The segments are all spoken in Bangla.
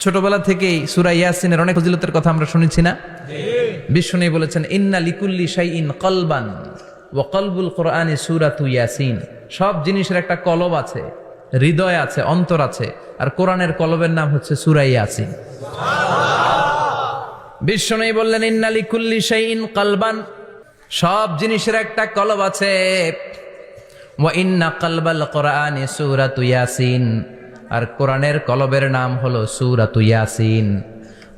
ছোটবেলা থেকেই সূরা ইয়াসিনের অনেক ফজিলতের কথা আমরা শুনেছি না? বিশ্বনবী বলেছেন ইন্না লিকুল্লি শাইইন কলবান ওয়া কলবুল কোরআনি সূরাতু ইয়াসিন। সব জিনিসের একটা কলব আছে, হৃদয় আছে, অন্তর আছে, আর কোরআনের কলবের নাম হচ্ছে সূরা ইয়াসিন। বিশ্বনবী বললেন ইন্না লিকুল্লি শাইইন কলবান, সব জিনিসের একটা কলব আছে। ওয়া ইন্না কলবাল কোরআনি সূরাতু ইয়াসিন, আর কোরআনের কলবের নাম হলো সূরাতু ইয়াসিন।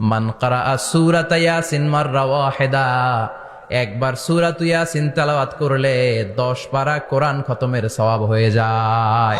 মান ক্বারাআ সূরাতা ইয়াসিন মাররা ওয়াহিদা, একবার সূরাতু ইয়াসিন তেলাওয়াত করলে 10 পারা কোরআন খতমের সওয়াব হয়ে যায়।